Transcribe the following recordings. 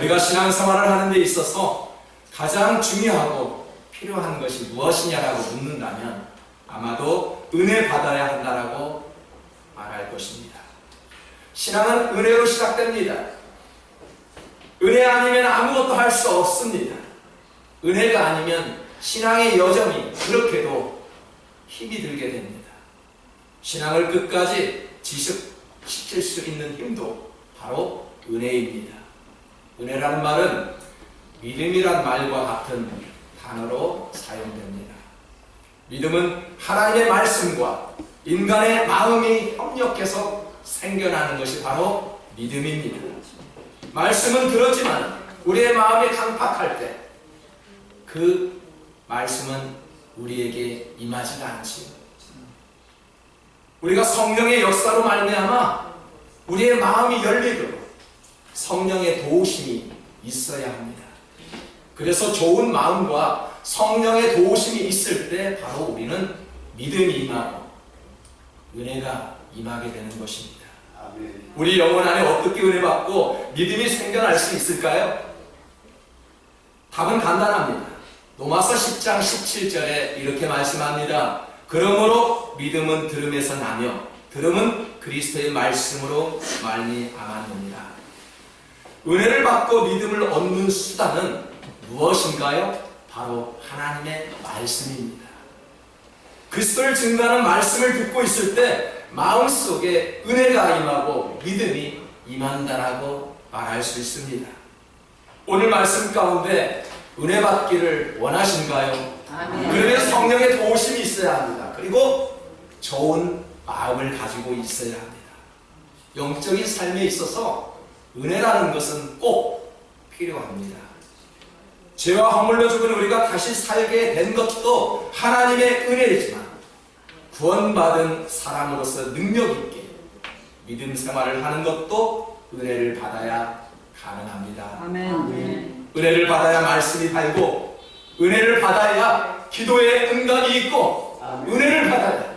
우리가 신앙생활을 하는 데 있어서 가장 중요하고 필요한 것이 무엇이냐라고 묻는다면 아마도 은혜 받아야 한다라고 말할 것입니다. 신앙은 은혜로 시작됩니다. 은혜 아니면 아무것도 할 수 없습니다. 은혜가 아니면 신앙의 여정이 그렇게도 힘이 들게 됩니다. 신앙을 끝까지 지속시킬 수 있는 힘도 바로 은혜입니다. 은혜라는 말은 믿음이란 말과 같은 단어로 사용됩니다. 믿음은 하나님의 말씀과 인간의 마음이 협력해서 생겨나는 것이 바로 믿음입니다. 말씀은 들었지만 우리의 마음이 강팍할 때 그 말씀은 우리에게 임하지가 않지요. 우리가 성령의 역사로 말미암아 우리의 마음이 열리도록 성령의 도우심이 있어야 합니다. 그래서 좋은 마음과 성령의 도우심이 있을 때 바로 우리는 믿음이 임하고 은혜가 임하게 되는 것입니다. 우리 영혼 안에 어떻게 은혜 받고 믿음이 생겨날 수 있을까요? 답은 간단합니다. 로마서 10장 17절에 이렇게 말씀합니다. 그러므로 믿음은 들음에서 나며 들음은 그리스도의 말씀으로 말미암았느니라. 은혜를 받고 믿음을 얻는 수단은 무엇인가요? 바로 하나님의 말씀입니다. 그리스도를 증거하는 말씀을 듣고 있을 때 마음속에 은혜가 임하고 믿음이 임한다라고 말할 수 있습니다. 오늘 말씀 가운데 은혜 받기를 원하신가요? 아멘. 그러면 성령의 도우심이 있어야 합니다. 그리고 좋은 마음을 가지고 있어야 합니다. 영적인 삶에 있어서 은혜라는 것은 꼭 필요합니다. 죄와 허물려 죽은 우리가 다시 살게 된 것도 하나님의 은혜이지만 구원받은 사람으로서 능력 있게 믿음 생활을 하는 것도 은혜를 받아야 가능합니다. 아멘. 은혜를 받아야 말씀이 달고 은혜를 받아야 기도에 응답이 있고 은혜를 받아야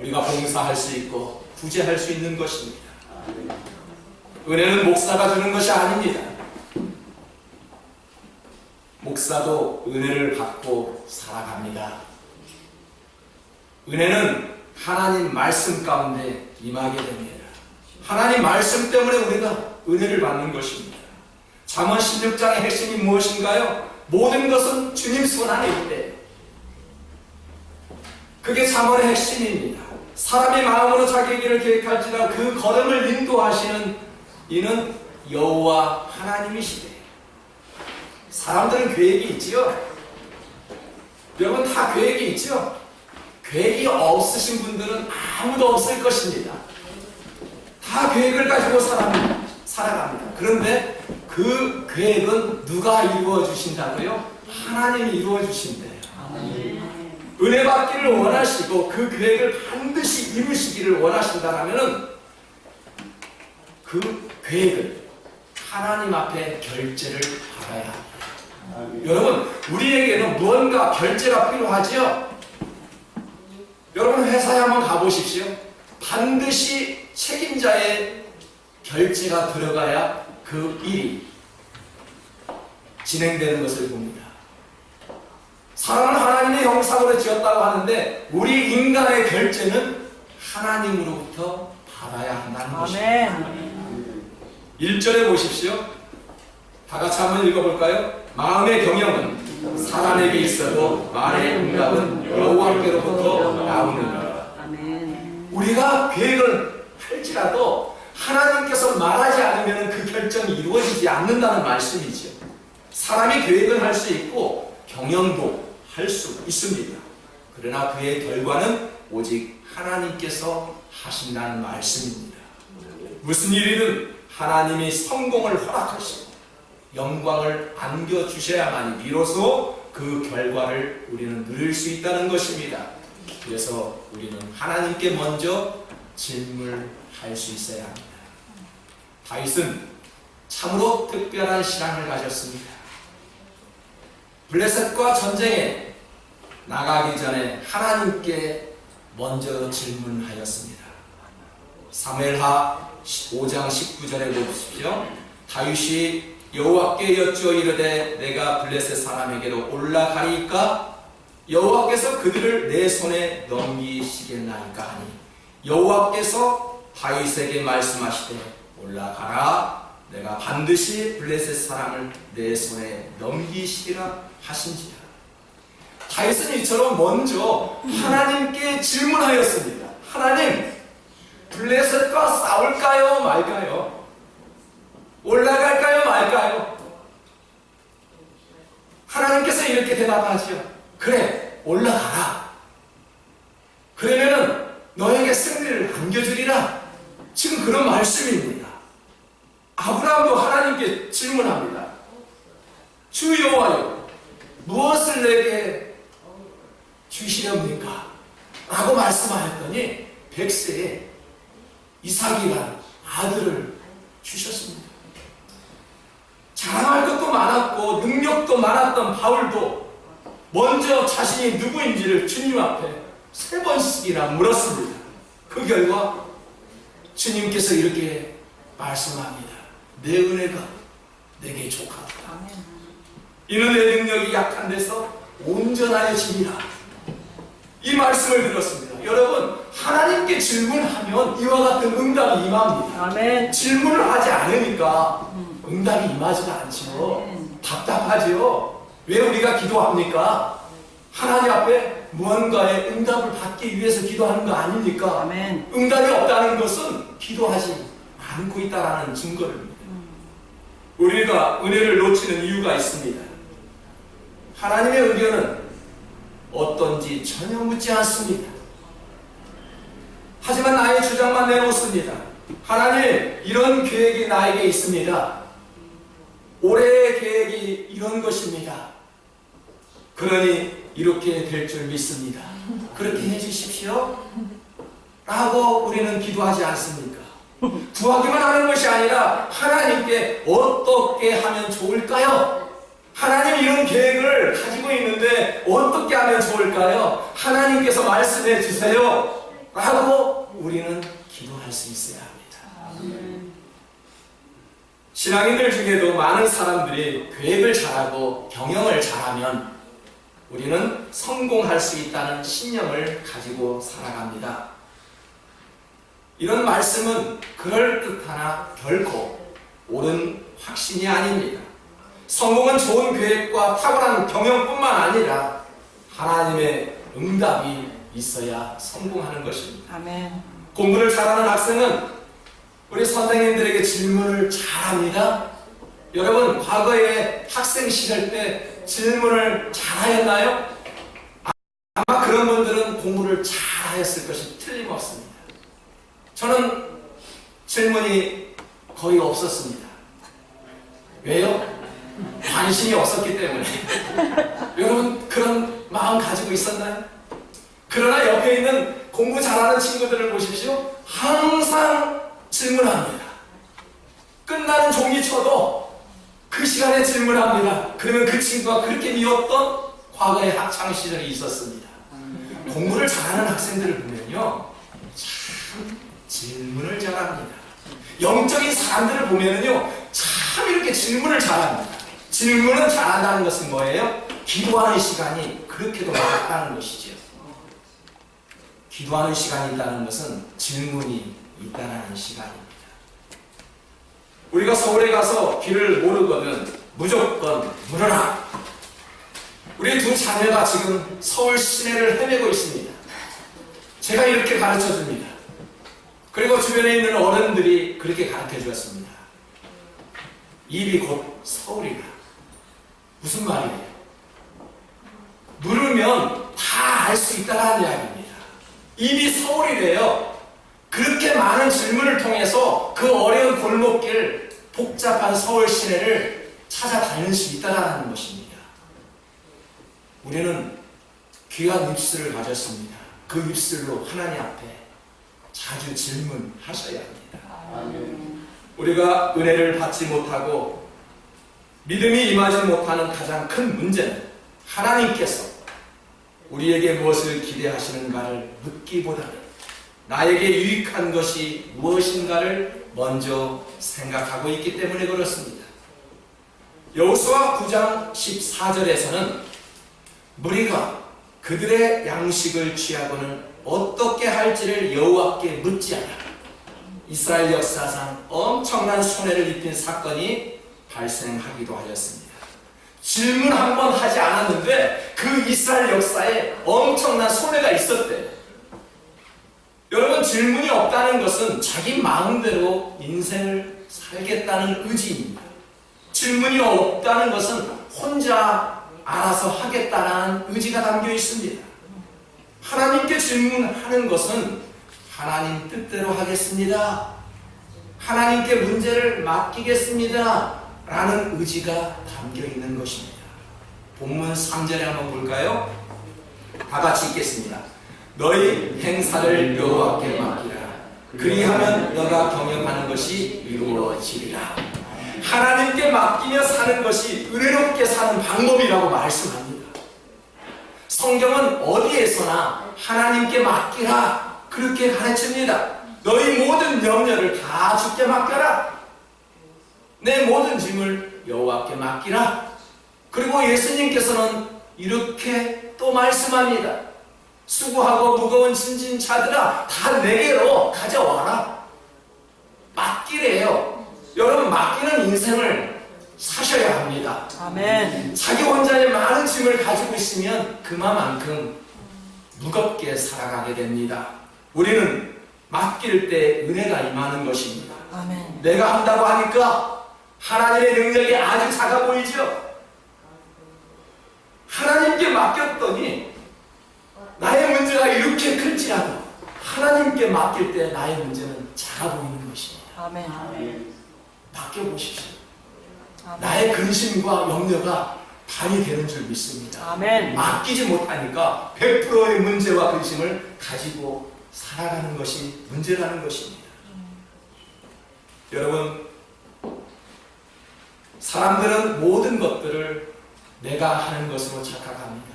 우리가 봉사할 수 있고 구제할 수 있는 것입니다. 은혜는 목사가 주는 것이 아닙니다. 목사도 은혜를 받고 살아갑니다. 은혜는 하나님 말씀 가운데 임하게 됩니다. 하나님 말씀 때문에 우리가 은혜를 받는 것입니다. 잠언 16장의 핵심이 무엇인가요? 모든 것은 주님 손 안에 있대요. 그게 잠언의 핵심입니다. 사람이 마음으로 자기 길을 계획할지라 그 걸음을 인도하시는 이는 여호와 하나님이시대요. 사람들은 계획이 있지요? 여러분 다 계획이 있죠? 계획이 없으신 분들은 아무도 없을 것입니다. 다 계획을 가지고 살아갑니다. 그런데 그 계획은 누가 이루어 주신다고요? 하나님이 이루어 주신대요. 은혜 받기를 원하시고 그 계획을 반드시 이루시기를 원하신다면 그 계획을 하나님 앞에 결제를 받아야 합니다. 여러분 우리에게는 무언가 결제가 필요하지요? 여러분 회사에 한번 가보십시오. 반드시 책임자의 결제가 들어가야 그 일이 진행되는 것을 봅니다. 사람은 하나님의 형상으로 지었다고 하는데 우리 인간의 결제는 하나님으로부터 받아야 한다는 것입니다. 1절에 보십시오. 다 같이 한번 읽어볼까요? 마음의 경영은 사람에게 있어도 말의 응답은 여호와께로부터 나오느니라. 우리가 계획을 할지라도 하나님께서 말하지 않으면 그 결정이 이루어지지 않는다는 말씀이죠. 사람이 계획은 할 수 있고 경영도 할 수 있습니다. 그러나 그의 결과는 오직 하나님께서 하신다는 말씀입니다. 무슨 일이든 하나님이 성공을 허락하시고 영광을 안겨주셔야만이 비로소 그 결과를 우리는 누릴 수 있다는 것입니다. 그래서 우리는 하나님께 먼저 질문할 수 있어야 합니다. 다윗은 참으로 특별한 신앙을 가졌습니다. 블레셋과 전쟁에 나가기 전에 하나님께 먼저 질문하였습니다. 사무엘하 5장 19절에 보십시오. 다윗이 여호와께 여쭈어 이르되 내가 블레셋 사람에게로 올라가리이까? 여호와께서 그들을 내 손에 넘기시겠나이까 하니 여호와께서 다윗에게 말씀하시되 올라가라, 내가 반드시 블레셋 사람을 내 손에 넘기시리라 하신지라. 다윗은 이처럼 먼저 하나님께 질문하였습니다. 하나님, 블레셋과 싸울까요 말까요? 올라갈까요 말까요? 하나님께서 이렇게 대답하시죠. 그래, 올라가라. 그러면은 너에게 승리를 안겨주리라. 지금 그런 말씀입니다. 아브라함도 하나님께 질문합니다. 주 여호와여, 무엇을 내게 주시렵니까? 라고 말씀하였더니 100세에 이삭이라는 아들을 주셨습니다. 자랑할 것도 많았고 능력도 많았던 바울도 먼저 자신이 누구인지를 주님 앞에 3번씩이나 물었습니다. 그 결과 주님께서 이렇게 말씀합니다. 내 은혜가 내게 족하다. 이는 내 능력이 약한 데서 온전하여지니라. 이 말씀을 들었습니다. 여러분, 하나님께 질문하면 이와 같은 응답이 임합니다. 아멘. 질문을 하지 않으니까 응답이 임하지가 않죠. 답답하죠. 왜 우리가 기도합니까? 하나님 앞에 무언가의 응답을 받기 위해서 기도하는 거 아닙니까? 아멘. 응답이 없다는 것은 기도하지 않고 있다는 증거입니다. 우리가 은혜를 놓치는 이유가 있습니다. 하나님의 의견은 어떤지 전혀 묻지 않습니다. 하지만 나의 주장만 내놓습니다. 하나님, 이런 계획이 나에게 있습니다. 올해의 계획이 이런 것입니다. 그러니 이렇게 될 줄 믿습니다. 그렇게 해주십시오. 라고 우리는 기도하지 않습니까? 구하기만 하는 것이 아니라 하나님께 어떻게 하면 좋을까요? 하나님, 이런 계획을 가지고 있는데 어떻게 하면 좋을까요? 하나님께서 말씀해 주세요. 라고 우리는 기도할 수 있어야 합니다. 신앙인들 중에도 많은 사람들이 계획을 잘하고 경영을 잘하면 우리는 성공할 수 있다는 신념을 가지고 살아갑니다. 이런 말씀은 그럴듯하나 결코 옳은 확신이 아닙니다. 성공은 좋은 계획과 탁월한 경영뿐만 아니라 하나님의 응답이 있어야 성공하는 것입니다. 아멘. 공부를 잘하는 학생은 우리 선생님들에게 질문을 잘합니다. 여러분, 과거에 학생 시절 때 질문을 잘하였나요? 아마 그런 분들은 공부를 잘하였을 것이 틀림없습니다. 저는 질문이 거의 없었습니다. 왜요? 관심이 없었기 때문에. 여러분, 그런 마음 가지고 있었나요? 그러나 옆에 있는 공부 잘하는 친구들을 보십시오. 항상 질문합니다. 끝나는 종이 쳐도 그 시간에 질문합니다. 그러면 그 친구가 그렇게 미웠던 과거의 학창 시절이 있었습니다. 공부를 잘하는 학생들을 보면요, 참 질문을 잘합니다. 영적인 사람들을 보면요, 참 이렇게 질문을 잘합니다. 질문을 잘한다는 것은 뭐예요? 기도하는 시간이 그렇게도 많다는 것이죠. 기도하는 시간이 있다는 것은 질문이 있다는 시간입니다. 우리가 서울에 가서 길을 모르거든 무조건 물어라. 우리 두 자녀가 지금 서울 시내를 헤매고 있습니다. 제가 이렇게 가르쳐 줍니다. 그리고 주변에 있는 어른들이 그렇게 가르쳐 주었습니다. 입이 곧 서울이라. 무슨 말이에요? 물으면 다 알 수 있다는 이야기입니다. 입이 서울이래요. 그렇게 많은 질문을 통해서 그 어려운 골목길, 복잡한 서울 시내를 찾아다닐 수 있다는 것입니다. 우리는 귀한 입술을 가졌습니다. 그 입술로 하나님 앞에 자주 질문하셔야 합니다. 우리가 은혜를 받지 못하고 믿음이 임하지 못하는 가장 큰 문제는 하나님께서 우리에게 무엇을 기대하시는가를 묻기보다는 나에게 유익한 것이 무엇인가를 먼저 생각하고 있기 때문에 그렇습니다. 여호수아 9장 14절에서는 무리가 그들의 양식을 취하고는 어떻게 할지를 여호와께 묻지 않아 이스라엘 역사상 엄청난 손해를 입힌 사건이 발생하기도 하였습니다. 질문 한 번 하지 않았는데 그 이스라엘 역사에 엄청난 손해가 있었대요. 여러분, 질문이 없다는 것은 자기 마음대로 인생을 살겠다는 의지입니다. 질문이 없다는 것은 혼자 알아서 하겠다는 의지가 담겨 있습니다. 하나님께 질문하는 것은 하나님 뜻대로 하겠습니다, 하나님께 문제를 맡기겠습니다 라는 의지가 담겨 있는 것입니다. 본문 3절에 한번 볼까요? 다 같이 읽겠습니다. 너희 행사를 여호와께 맡기라. 그리하면 너가 경영하는 것이 이루어지리라. 하나님께 맡기며 사는 것이 은혜롭게 사는 방법이라고 말씀합니다. 성경은 어디에서나 하나님께 맡기라 그렇게 가르칩니다. 너희 모든 염려를 다 주께 맡겨라. 내 모든 짐을 여호와께 맡기라. 그리고 예수님께서는 이렇게 또 말씀합니다. 수고하고 무거운 짐진 자들아 다 내게로 가져와라. 맡기래요. 여러분, 맡기는 인생을 사셔야 합니다. 아멘. 자기 혼자의 많은 짐을 가지고 있으면 그만큼 무겁게 살아가게 됩니다. 우리는 맡길 때 은혜가 임하는 것입니다. 아멘. 내가 한다고 하니까 하나님의 능력이 아주 작아 보이죠? 하나님께 맡겼더니 나의 문제가 이렇게 클지라도 하나님께 맡길 때 나의 문제는 작아 보이는 것입니다. 아멘. 맡겨보십시오. 아멘. 나의 근심과 염려가 반이 되는 줄 믿습니다. 아멘. 맡기지 못하니까 100%의 문제와 근심을 가지고 살아가는 것이 문제라는 것입니다. 여러분, 사람들은 모든 것들을 내가 하는 것으로 착각합니다.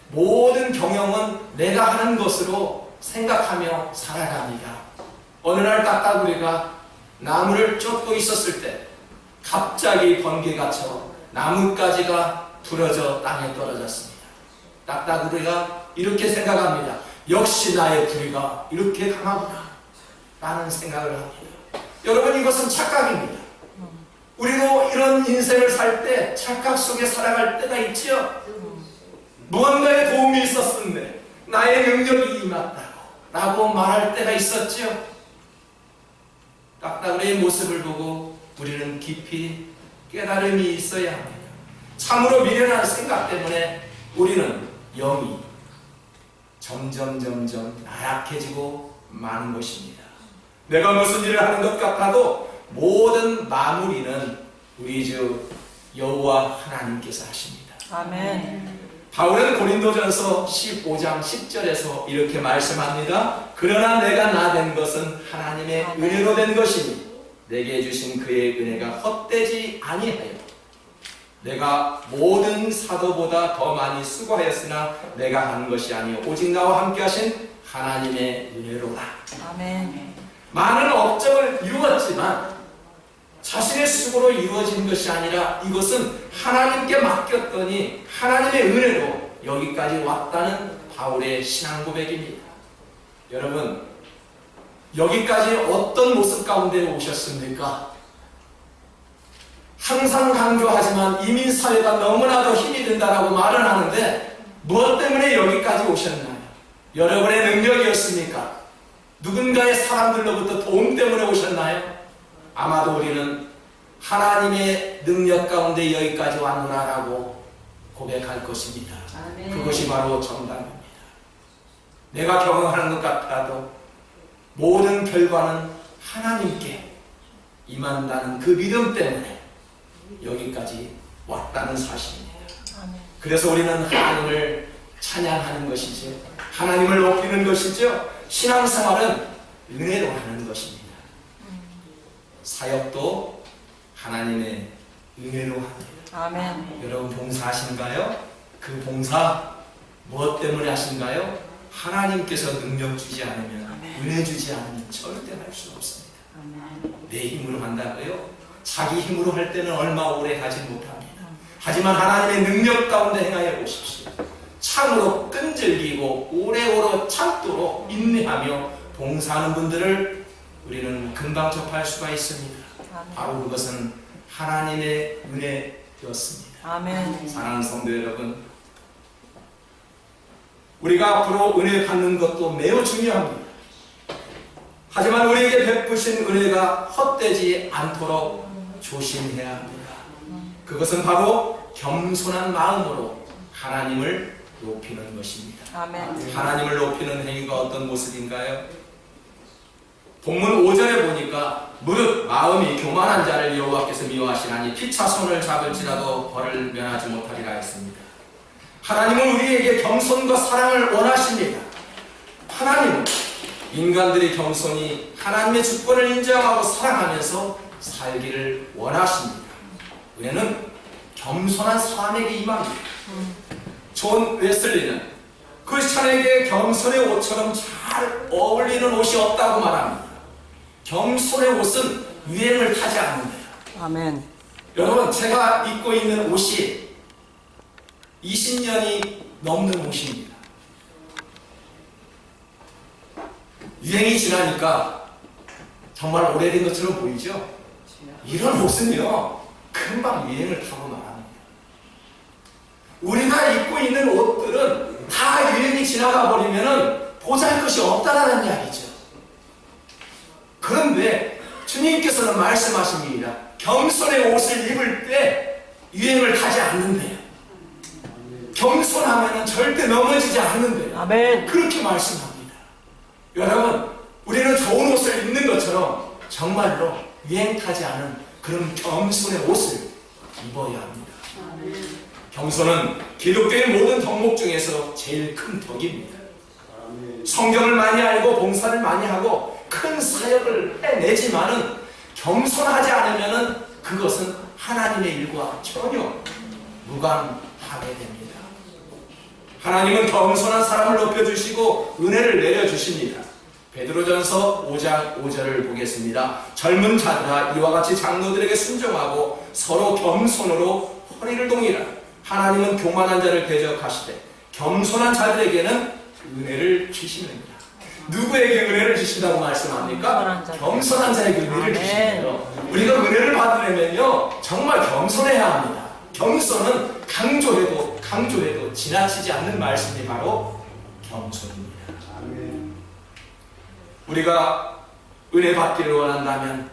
모든 경영은 내가 하는 것으로 생각하며 살아갑니다. 어느 날 딱따구리가 나무를 쫓고 있었을 때 갑자기 번개가 쳐 나뭇가지가 부러져 땅에 떨어졌습니다. 딱따구리가 이렇게 생각합니다. 역시 나의 부리가 이렇게 강하구나 라는 생각을 합니다. 여러분, 이것은 착각입니다. 우리도 이런 인생을 살 때 착각 속에 살아갈 때가 있지요. 무언가의 도움이 있었는데 나의 능력이 임했다고 라고 말할 때가 있었지요. 딱따구리의 모습을 보고 우리는 깊이 깨달음이 있어야 합니다. 참으로 미련한 생각 때문에 우리는 영이 점점 나약해지고 마는 것입니다. 내가 무슨 일을 하는 것 같아도 모든 마무리는 우리 주 여호와 하나님께서 하십니다. 아멘. 바울은 고린도전서 15장 10절에서 이렇게 말씀합니다. 그러나 내가 나 된 것은 하나님의 은혜로 된 것이니 내게 주신 그의 은혜가 헛되지 아니하여 내가 모든 사도보다 더 많이 수고하였으나 내가 하는 것이 아니요 오직 나와 함께 하신 하나님의 은혜로라. 아멘. 많은 업적을 이루었지만 자신의 수고로 이루어진 것이 아니라 이것은 하나님께 맡겼더니 하나님의 은혜로 여기까지 왔다는 바울의 신앙 고백입니다. 여러분, 여기까지 어떤 모습 가운데 오셨습니까? 항상 강조하지만 이민사회가 너무나도 힘이 든다라고 말을 하는데 무엇 때문에 여기까지 오셨나요? 여러분의 능력이었습니까? 누군가의 사람들로부터 도움 때문에 오셨나요? 아마도 우리는 하나님의 능력 가운데 여기까지 왔노라라고 고백할 것입니다. 아멘. 그것이 바로 정답입니다. 내가 경험하는 것 같아도 모든 결과는 하나님께 임한다는 그 믿음 때문에 여기까지 왔다는 사실입니다. 아멘. 그래서 우리는 하나님을 찬양하는 것이죠. 하나님을 높이는 것이죠. 신앙생활은 은혜로 하는 것입니다. 사역도 하나님의 은혜로 합니다. 아멘. 여러분, 봉사하신가요? 그 봉사 무엇 때문에 하신가요? 하나님께서 능력 주지 않으면, 은혜 주지 않으면 절대 할 수 없습니다. 아멘. 내 힘으로 한다고요? 자기 힘으로 할 때는 얼마 오래 가지 못합니다. 하지만 하나님의 능력 가운데 행하여 보십시오. 참으로 끈질기고 오래오래 참도록 인내하며 봉사하는 분들을 우리는 금방 접할 수가 있습니다. 바로 그것은 하나님의 은혜였습니다. 아멘. 사랑하는 성도 여러분, 우리가 앞으로 은혜 받는 것도 매우 중요합니다. 하지만 우리에게 베푸신 은혜가 헛되지 않도록 조심해야 합니다. 그것은 바로 겸손한 마음으로 하나님을 높이는 것입니다. 아멘. 하나님을 높이는 행위가 어떤 모습인가요? 본문 5절에 보니까 무릇 마음이 교만한 자를 여호와께서 미워하시나니 피차 손을 잡을지라도 벌을 면하지 못하리라 했습니다. 하나님은 우리에게 겸손과 사랑을 원하십니다. 하나님은 인간들이 겸손히 하나님의 주권을 인정하고 사랑하면서 살기를 원하십니다. 은혜는 겸손한 사람에게 임합니다. 존 웨슬리는 크리스찬에게 겸손의 옷처럼 잘 어울리는 옷이 없다고 말합니다. 겸손의 옷은 유행을 타지 않는다. 아멘. 여러분, 제가 입고 있는 옷이 20년이 넘는 옷입니다. 유행이 지나니까 정말 오래된 것처럼 보이죠? 이런 옷은요, 금방 유행을 타고 말합니다. 우리가 입고 있는 옷들은 다 유행이 지나가 버리면 보잘것이 없다라는 이야기죠. 그런데 주님께서는 말씀하십니다. 겸손의 옷을 입을 때 유행을 타지 않는데요. 겸손하면 절대 넘어지지 않는데요. 아멘. 그렇게 말씀합니다. 여러분, 우리는 좋은 옷을 입는 것처럼 정말로 유행 타지 않은 그런 겸손의 옷을 입어야 합니다. 겸손은 기독교의 모든 덕목 중에서 제일 큰 덕입니다. 성경을 많이 알고 봉사를 많이 하고 큰 사역을 해내지만은 겸손하지 않으면은 그것은 하나님의 일과 전혀 무관하게 됩니다. 하나님은 겸손한 사람을 높여주시고 은혜를 내려주십니다. 베드로전서 5장 5절을 보겠습니다. 젊은 자들아 이와 같이 장로들에게 순종하고 서로 겸손으로 허리를 동이라. 하나님은 교만한 자를 대적하시되 겸손한 자들에게는 은혜를 주시느니라. 누구에게 은혜를 주신다고 말씀합니까? 겸손한 자에게 은혜를 주시네요. 우리가 은혜를 받으려면요 정말 겸손해야 합니다. 겸손은 강조해도 지나치지 않는 말씀이 바로 겸손입니다. 우리가 은혜 받기를 원한다면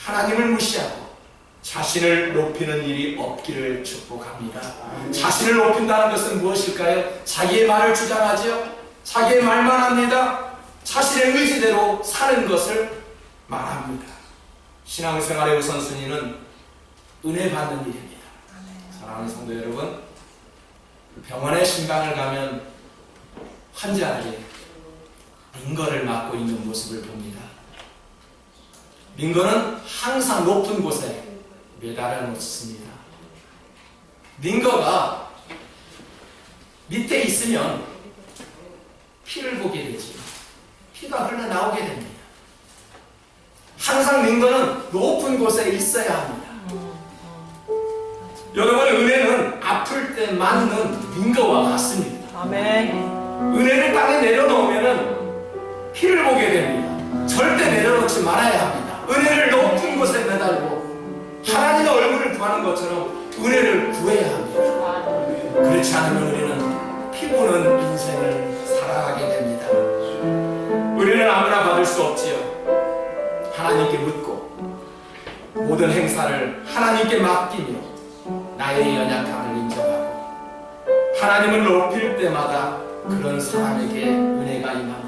하나님을 무시하고 자신을 높이는 일이 없기를 축복합니다. 자신을 높인다는 것은 무엇일까요? 자기의 말을 주장하죠. 자기의 말만 합니다. 자신의 의지대로 사는 것을 말합니다. 신앙생활의 우선순위는 은혜 받는 일입니다. 사랑하는 성도 여러분, 병원에 신방을 가면 환자들이 링거를 맡고 있는 모습을 봅니다. 링거는 항상 높은 곳에 매달아 놓습니다. 링거가 밑에 있으면 피를 보게 되지. 피가 흘러나오게 됩니다. 항상 링거는 높은 곳에 있어야 합니다. 여러분, 은혜는 아플 때 맞는 링거와 같습니다. 아멘. 은혜를 땅에 내려놓으면 피를 보게 됩니다. 절대 내려놓지 말아야 합니다. 은혜를 높은 곳에 매달고 하나님의 얼굴을 구하는 것처럼 은혜를 구해야 합니다. 그렇지 않으면 우리는 피 보는 인생을 살아가게 됩니다. 은혜는 아무나 받을 수 없지요. 하나님께 묻고 모든 행사를 하나님께 맡기며 나의 연약함을 인정하고 하나님을 높일 때마다 그런 사람에게 은혜가 임합니다.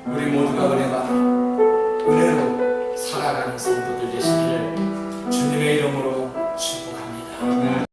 우리 모두가 은혜 받아